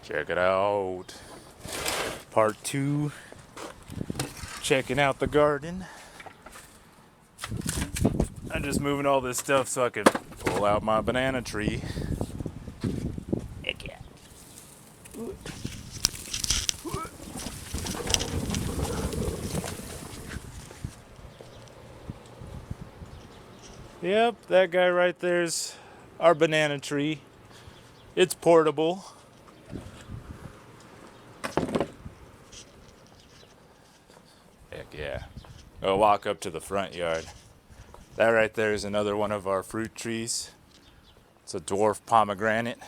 Check it out. Part 2. Checking out the garden. I'm just moving all this stuff so I can pull out my banana tree. Heck yeah. Yep, that guy right there's our banana tree. It's portable. Heck yeah. I'll walk up to the front yard. That right there is another one of our fruit trees. It's a dwarf pomegranate.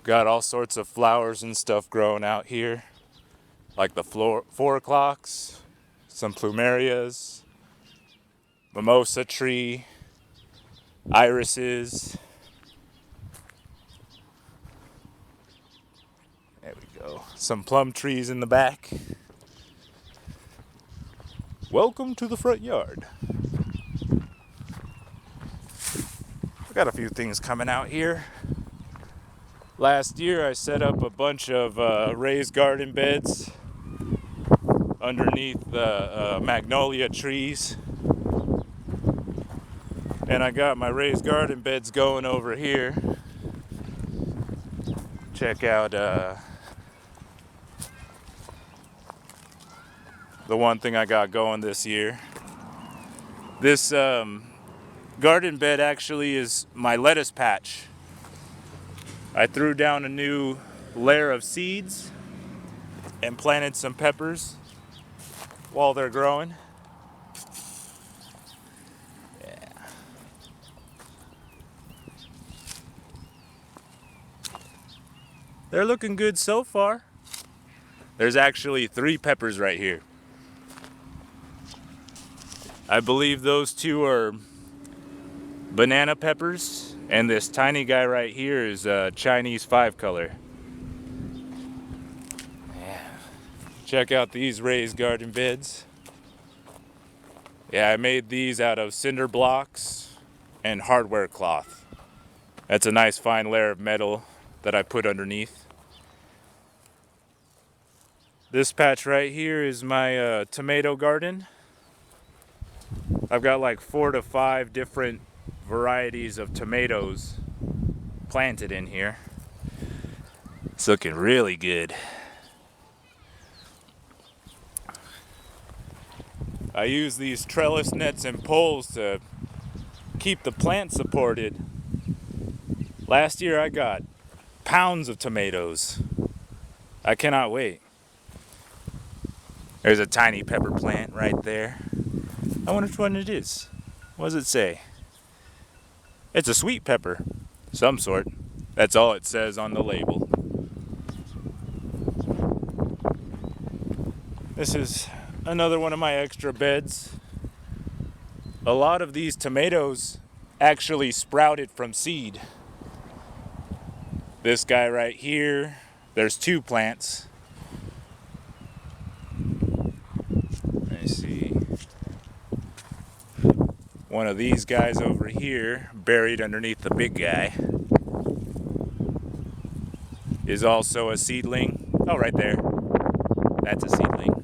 Got all sorts of flowers and stuff growing out here. Like the 4 o'clocks, some plumerias, mimosa tree, irises. There we go. Some plum trees in the back. Welcome to the front yard. I got a few things coming out here. Last year I set up a bunch of raised garden beds underneath the magnolia trees. And I got my raised garden beds going over here. Check out the one thing I got going this year. This garden bed actually is my lettuce patch. I threw down a new layer of seeds and planted some peppers while they're growing. Yeah. They're looking good so far. There's actually 3 peppers right here. I believe those 2 are banana peppers, and this tiny guy right here is Chinese 5-color. Yeah. Check out these raised garden beds. Yeah, I made these out of cinder blocks and hardware cloth. That's a nice fine layer of metal that I put underneath. This patch right here is my tomato garden. I've got like 4 to 5 different varieties of tomatoes planted in here. It's looking really good. I use these trellis nets and poles to keep the plant supported. Last year I got pounds of tomatoes. I cannot wait. There's a tiny pepper plant right there. I wonder which one it is. What does it say? It's a sweet pepper. Some sort. That's all it says on the label. This is another one of my extra beds. A lot of these tomatoes actually sprouted from seed. This guy right here, there's 2 plants. Let me see. One of these guys over here, buried underneath the big guy, is also a seedling. Oh, right there. That's a seedling.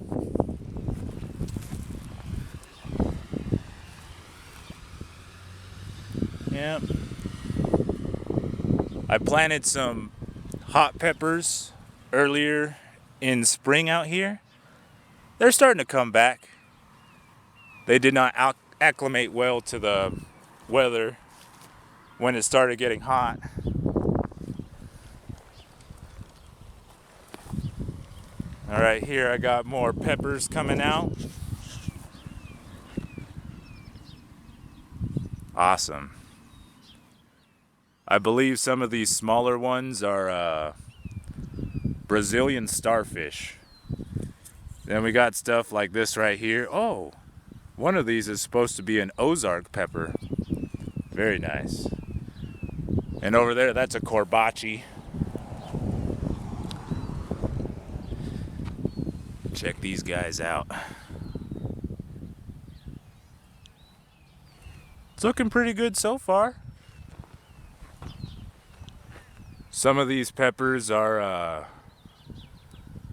Yep. I planted some hot peppers earlier in spring out here. They're starting to come back. They did not acclimate well to the weather when it started getting hot. All right, here I got more peppers coming out. Awesome. I believe some of these smaller ones are Brazilian starfish. Then we got stuff like this right here. Oh, one of these is supposed to be an Ozark pepper. Very nice. And over there, that's a corbachi. Check these guys out. It's looking pretty good so far. Some of these peppers are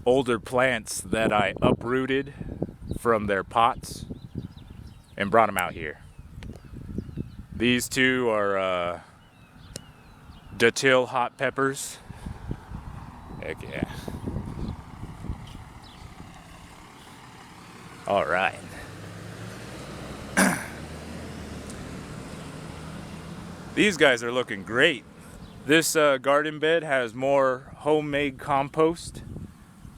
older plants that I uprooted from their pots and brought them out here. These two are Datil hot peppers. Heck yeah. All right. These guys are looking great. This garden bed has more homemade compost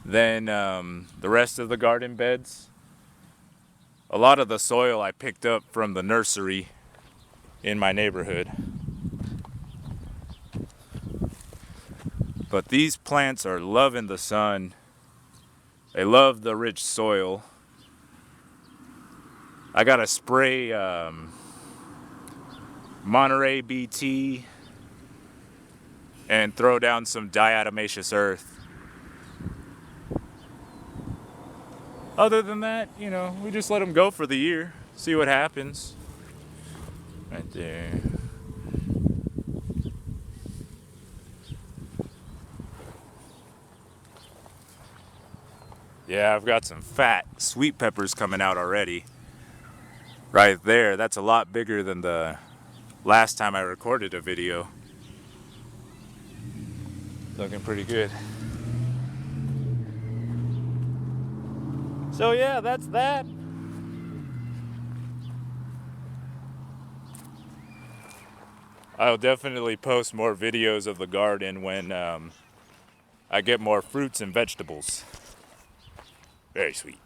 than the rest of the garden beds. A lot of the soil I picked up from the nursery in my neighborhood. But these plants are loving the sun. They love the rich soil. I gotta spray Monterey BT and throw down some diatomaceous earth. Other than that, you know, we just let them go for the year, see what happens. Right there. Yeah, I've got some fat sweet peppers coming out already. Right there, that's a lot bigger than the last time I recorded a video. Looking pretty good. So yeah, that's that. I'll definitely post more videos of the garden when I get more fruits and vegetables. Very sweet.